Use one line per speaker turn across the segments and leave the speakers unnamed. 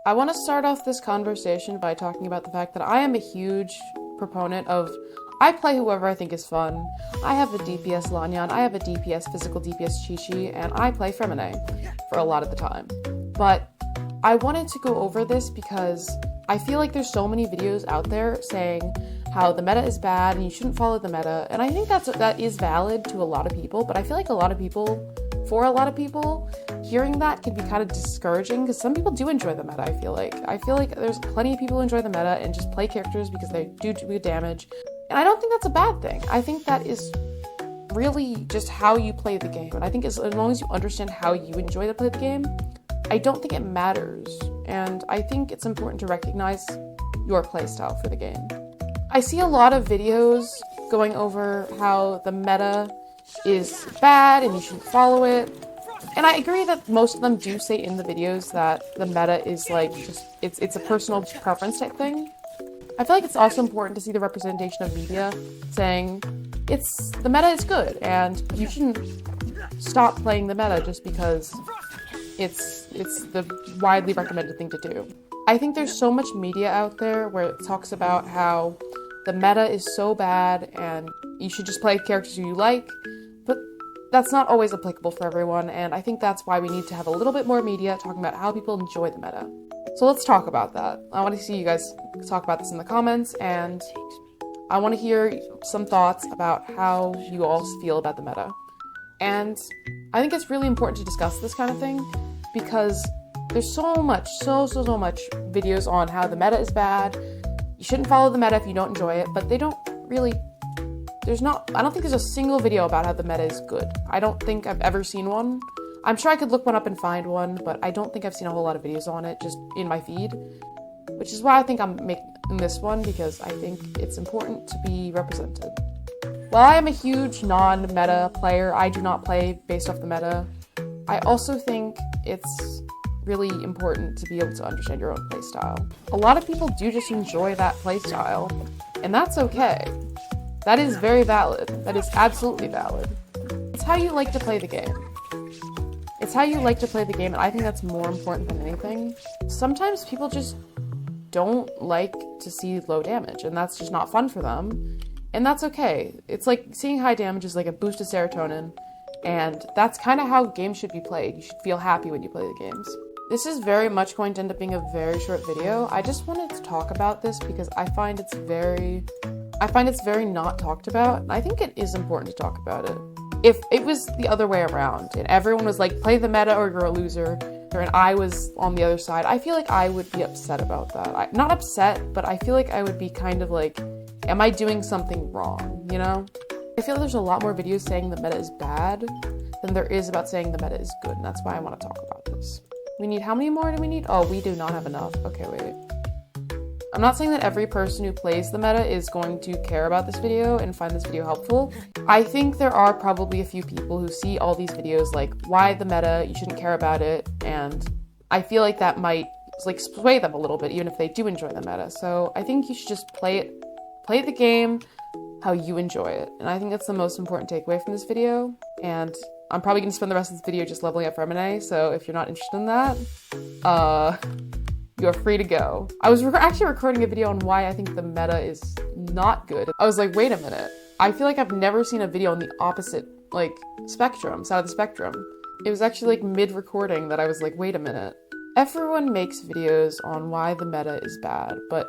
I want to start off this conversation by talking about the fact that I am a huge proponent of I play whoever I think is fun. I have a DPS Lanyan, I have a DPS physical DPS Chi-Chi, and I play Femine for a lot of the time. But I wanted to go over this because I feel like there's so many videos out there saying how the meta is bad and you shouldn't follow the meta, and I think that is valid to a lot of people, but I feel like for a lot of people, hearing that can be kind of discouraging because some people do enjoy the meta. I feel like there's plenty of people who enjoy the meta and just play characters because they do good damage, and I don't think that's a bad thing. I think that is really just how you play the game, and I think as long as you understand how you enjoy to play the game, I don't think it matters, and I think it's important to recognize your playstyle for the game. I see a lot of videos going over how the meta is bad and you shouldn't follow it, and I agree that most of them do say in the videos that the meta is like just it's a personal preference type thing. I feel like it's also important to see the representation of media saying the meta is good and you shouldn't stop playing the meta just because it's the widely recommended thing to do. I think there's so much media out there where it talks about how the meta is so bad and you should just play characters who you like, but that's not always applicable for everyone, and I think that's why we need to have a little bit more media talking about how people enjoy the meta. So let's talk about that. I want to see you guys talk about this in the comments, and I want to hear some thoughts about how you all feel about the meta. And I think it's really important to discuss this kind of thing because there's so much videos on how the meta is bad. You shouldn't follow the meta if you don't enjoy it, but they don't really, I don't think there's a single video about how the meta is good. I don't think I've ever seen one. I'm sure I could look one up and find one, but I don't think I've seen a whole lot of videos on it just in my feed, which is why I think I'm making this one, because I think it's important to be represented. While I am a huge non-meta player, I do not play based off the meta. I also think it's really important to be able to understand your own playstyle. A lot of people do just enjoy that playstyle, and that's okay. That is very valid. That is absolutely valid. It's how you like to play the game. It's how you like to play the game, and I think that's more important than anything. Sometimes people just don't like to see low damage, and that's just not fun for them, and that's okay. It's like seeing high damage is like a boost of serotonin, and that's kind of how games should be played. You should feel happy when you play the games. This is very much going to end up being a very short video. I just wanted to talk about this because I find it's very not talked about, and I think it is important to talk about it. If it was the other way around, and everyone was like, play the meta or you're a loser, and I was on the other side, I feel like I would be upset about that. Not upset, but I feel like I would be kind of like, am I doing something wrong, you know? I feel like there's a lot more videos saying the meta is bad than there is about saying the meta is good, and that's why I want to talk about this. How many more do we need? Oh, we do not have enough. Okay, wait. I'm not saying that every person who plays the meta is going to care about this video and find this video helpful. I think there are probably a few people who see all these videos like, why the meta, you shouldn't care about it, and I feel like that might like sway them a little bit even if they do enjoy the meta. So I think you should just play the game how you enjoy it, and I think that's the most important takeaway from this video, and I'm probably going to spend the rest of this video just leveling up Femine, so if you're not interested in that, you're free to go. I was actually recording a video on why I think the meta is not good. I was like, wait a minute. I feel like I've never seen a video on the opposite, side of the spectrum. It was actually mid-recording that I was like, wait a minute. Everyone makes videos on why the meta is bad, but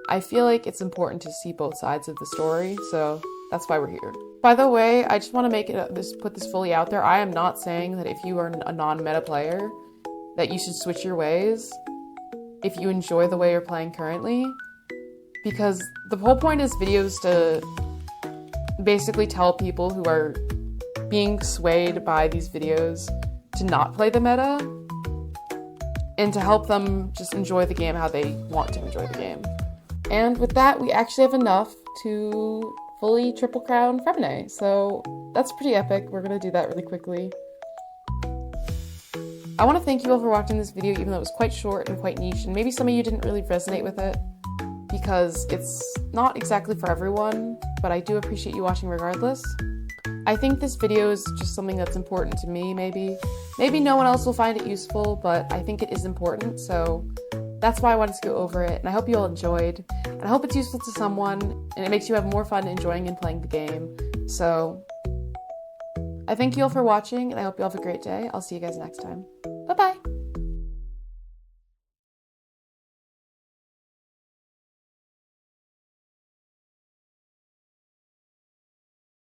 I feel like it's important to see both sides of the story, so that's why we're here. By the way, I just want to put this fully out there. I am not saying that if you are a non-meta player, that you should switch your ways if you enjoy the way you're playing currently, because the whole point is videos to basically tell people who are being swayed by these videos to not play the meta, and to help them just enjoy the game how they want to enjoy the game. And with that, we actually have enough to fully triple crown Femine, so that's pretty epic. We're gonna do that really quickly. I want to thank you all for watching this video, even though it was quite short and quite niche, and maybe some of you didn't really resonate with it, because it's not exactly for everyone, but I do appreciate you watching regardless. I think this video is just something that's important to me, maybe. Maybe no one else will find it useful, but I think it is important, so that's why I wanted to go over it, and I hope you all enjoyed, and I hope it's useful to someone, and it makes you have more fun enjoying and playing the game. So, I thank you all for watching, and I hope you all have a great day. I'll see you guys next time. Bye-bye!